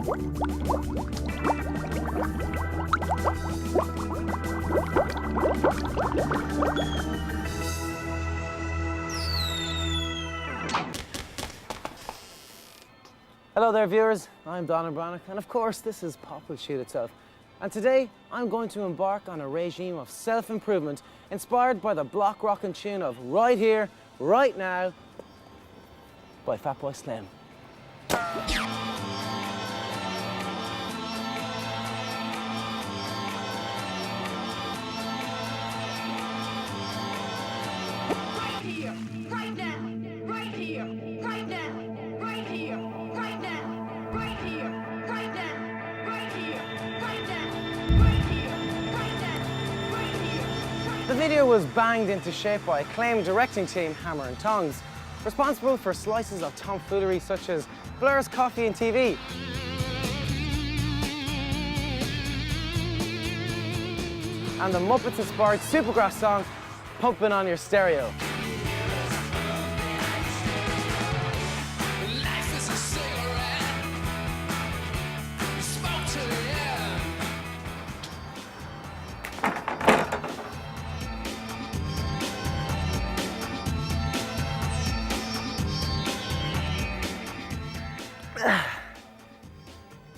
Hello there viewers, I'm Danann Breathnach, and of course this is Pop Will Shoot Itself. And today I'm going to embark on a regime of self-improvement inspired by the block rockin' tune of Right Here, Right Now by Fatboy Slim. The video was banged into shape by acclaimed directing team Hammer and Tongs, responsible for slices of tomfoolery such as Blur's Coffee and TV, and the Muppets-inspired Supergrass song, Pumping on Your Stereo.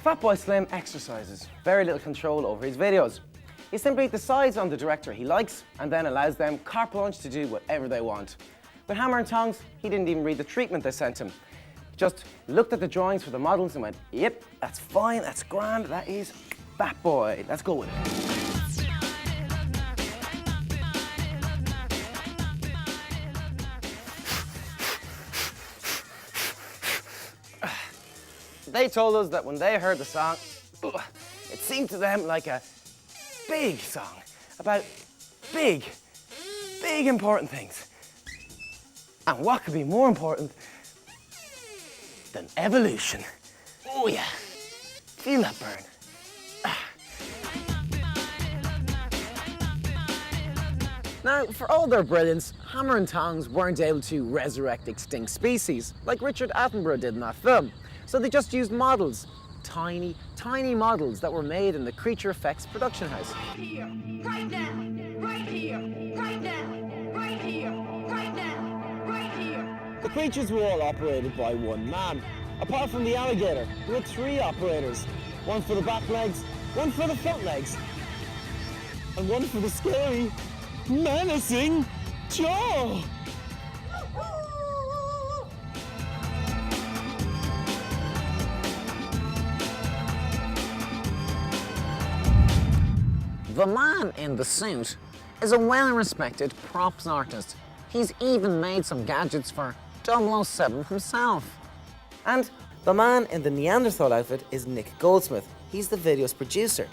Fatboy Slim exercises very little control over his videos. He simply decides on the director he likes and then allows them carte blanche to do whatever they want. With Hammer and Tongs, he didn't even read the treatment they sent him. Just looked at the drawings for the models and went, yep, that's fine, that's grand, that is Fatboy, let's go with it. They told us that when they heard the song, it seemed to them like a big song about big important things. And what could be more important than evolution? Oh yeah, feel that burn. Now, for all their brilliance, Hammer and Tongs weren't able to resurrect extinct species like Richard Attenborough did in that film. So they just used models, tiny models that were made in the Creature Effects production house. Right here, right now, right here, right now, right here, right now, right here. The creatures were all operated by one man, apart from the alligator, who had 3 operators. One for the back legs, one for the front legs, and one for the scary, menacing jaw. The man in the suit is a well-respected props artist. He's even made some gadgets for 007 himself. And the man in the Neanderthal outfit is Nick Goldsmith. He's the video's producer.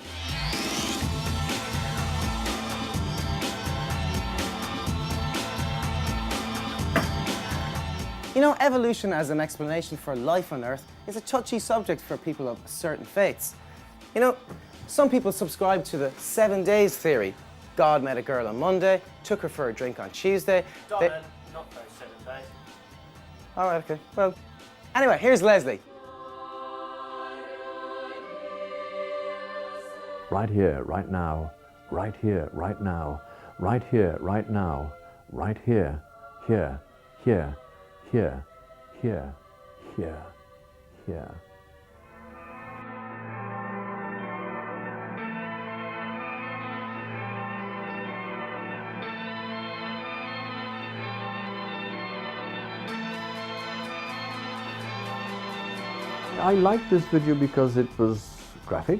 You know, evolution as an explanation for life on Earth is a touchy subject for people of certain faiths. You know, some people subscribe to the 7 days theory. God met a girl on Monday, took her for a drink on Tuesday. Not those 7 days. All right, okay. Well, anyway, here's Leslie. Right here, right now, right here, right now, right here, right now, right here, here, here, here, here, here, here. I liked this video because it was graphic,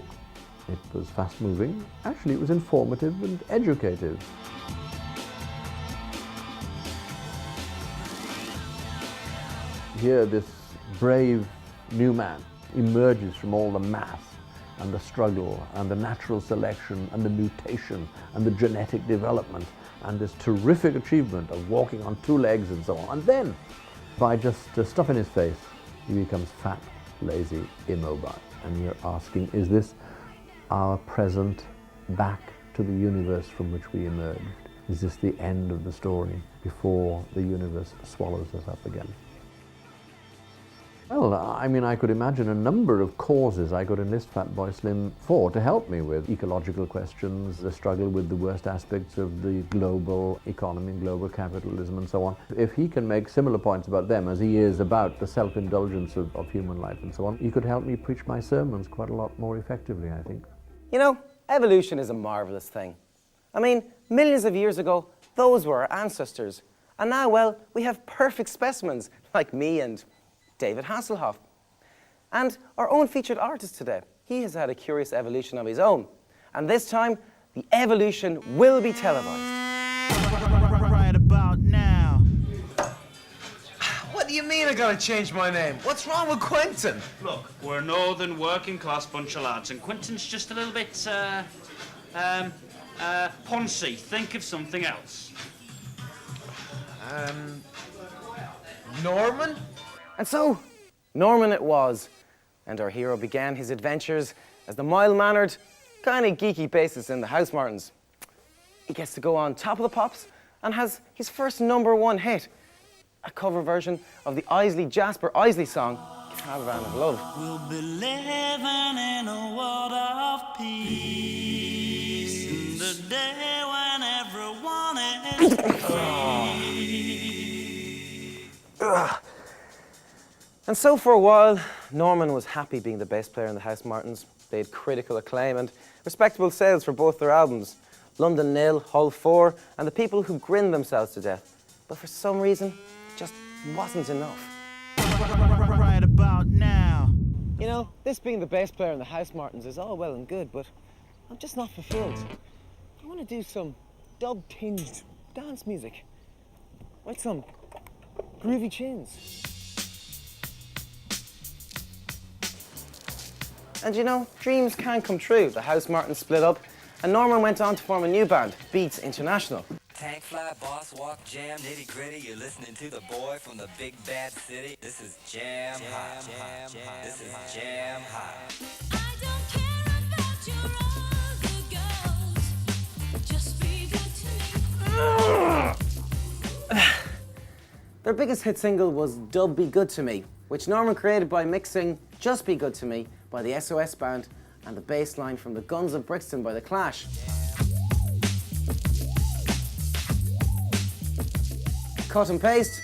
it was fast-moving, actually it was informative and educative. Here this brave new man emerges from all the math and the struggle and the natural selection and the mutation and the genetic development and this terrific achievement of walking on 2 legs and so on. And then, by just stuffing his face, he becomes fat, lazy, immobile. And you're asking, is this our present back to the universe from which we emerged? Is this the end of the story before the universe swallows us up again? Well, I mean, I could imagine a number of causes I could enlist Fatboy Slim for to help me with ecological questions, the struggle with the worst aspects of the global economy, global capitalism, and so on. If he can make similar points about them as he is about the self-indulgence of human life and so on, he could help me preach my sermons quite a lot more effectively, I think. You know, evolution is a marvelous thing. I mean, millions of years ago, those were our ancestors. And now, well, we have perfect specimens like me and David Hasselhoff. And our own featured artist today, he has had a curious evolution of his own. And this time, the evolution will be televised. Right about now. What do you mean I gotta change my name? What's wrong with Quentin? Look, we're a northern working class bunch of lads, and Quentin's just a little bit, poncy. Think of something else. Norman? And so, Norman it was, and our hero began his adventures as the mild-mannered, kind of geeky bassist in the Housemartins. He gets to go on Top of the Pops and has his first #1 hit, a cover version of the Jasper Isley song, Caravan of Love. We'll be living in a world of peace. The day when everyone is free. And so for a while, Norman was happy being the bass player in the Housemartins. They had critical acclaim and respectable sales for both their albums, London Nil, Hull 4, and The People Who Grinned Themselves to Death. But for some reason, it just wasn't enough. Right about now. You know, this being the bass player in the Housemartins is all well and good, but I'm just not fulfilled. I want to do some dub-tinged dance music, like some groovy tunes. And you know, dreams can come true. The Housemartins split up, and Norman went on to form a new band, Beats International. Tank fly, boss walk, jam, nitty gritty. You're listening to the boy from the big bad city. This is Jam Hot. This is Jam Hot. I don't care about your other girls. Just be good to me. Their biggest hit single was Dub Be Good To Me, which Norman created by mixing Just Be Good To Me by the SOS Band and the bass line from the Guns of Brixton by The Clash. Cut and paste,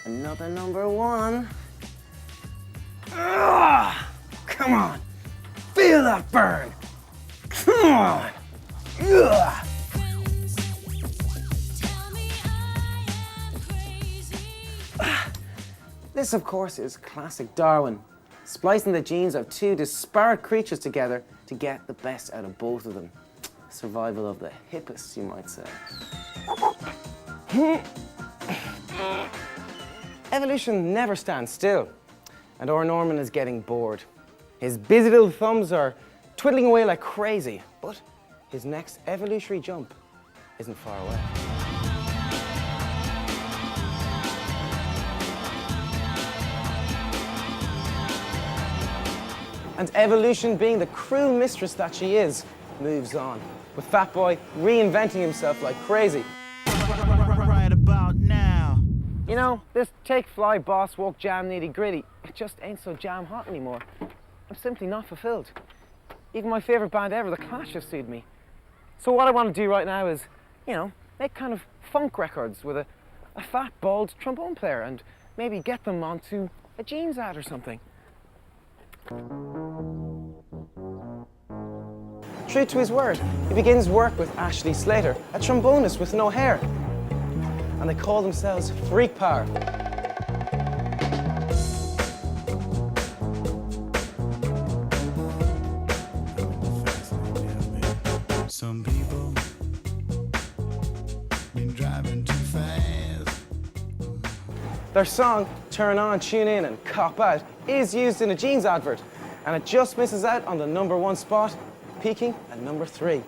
another #1. Come on, feel that burn. Come on. Ugh. Friends, tell me I am crazy. This, of course, is classic Darwin, splicing the genes of two disparate creatures together to get the best out of both of them. Survival of the hippest, you might say. Evolution never stands still, and our Norman is getting bored. His busy little thumbs are twiddling away like crazy, but his next evolutionary jump isn't far away. And evolution, being the cruel mistress that she is, moves on, with Fatboy reinventing himself like crazy. Right about now. You know, this take, fly, boss, walk, jam, nitty gritty, it just ain't so jam hot anymore. I'm simply not fulfilled. Even my favourite band ever, The Clash, have sued me. So what I want to do right now is, you know, make kind of funk records with a fat, bald trombone player and maybe get them onto a jeans ad or something. True to his word, he begins work with Ashley Slater, a trombonist with no hair. And they call themselves Freak Power. Some people been driving too fast. Their song, Turn On, Tune In and Cop Out, is used in a jeans advert, and it just misses out on the #1 spot, peaking at #3.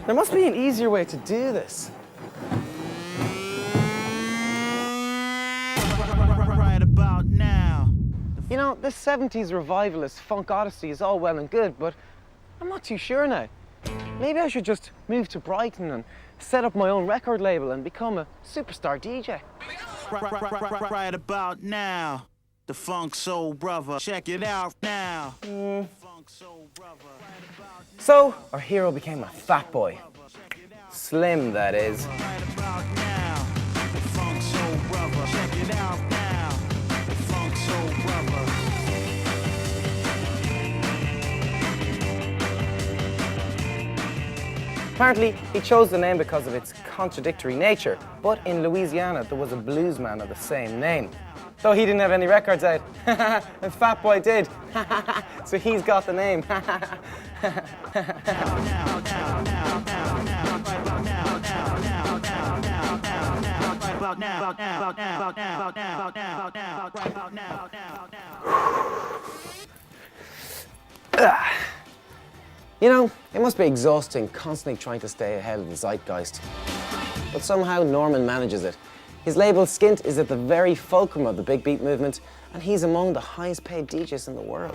There must be an easier way to do this. Right about now. You know, this 70s revivalist funk odyssey is all well and good, but I'm not too sure now. Maybe I should just move to Brighton and set up my own record label and become a superstar DJ. Right about now. The Funk Soul Brother. Check it out now. Funk Soul Brother. So, our hero became a fat boy. Slim, that is. Right about now. The Funk Soul Brother. Check it out now. The Funk Soul Brother. Apparently, he chose the name because of its contradictory nature, but in Louisiana there was a blues man of the same name. Though he didn't have any records out, and Fat Boy did, so he's got the name. You know, it must be exhausting constantly trying to stay ahead of the zeitgeist. But somehow Norman manages it. His label Skint is at the very fulcrum of the big beat movement, and he's among the highest paid DJs in the world.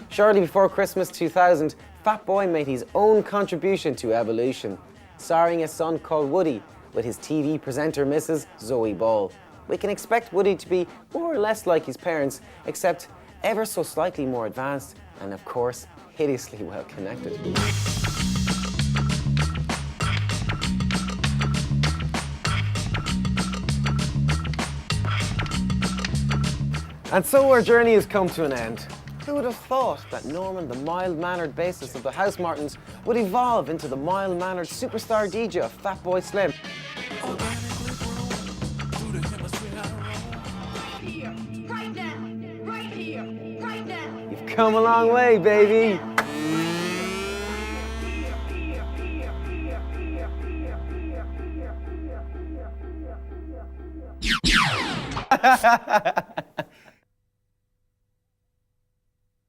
Shortly before Christmas 2000, Fat Boy made his own contribution to evolution, starring a son called Woody with his TV presenter Mrs. Zoe Ball. We can expect Woody to be more or less like his parents, except ever so slightly more advanced and, of course, hideously well connected. And so our journey has come to an end. Who would have thought that Norman, the mild-mannered bassist of the House Martins, would evolve into the mild-mannered superstar DJ of Fat Boy Slim? Here, right now, right here, right now. You've come a long way, baby.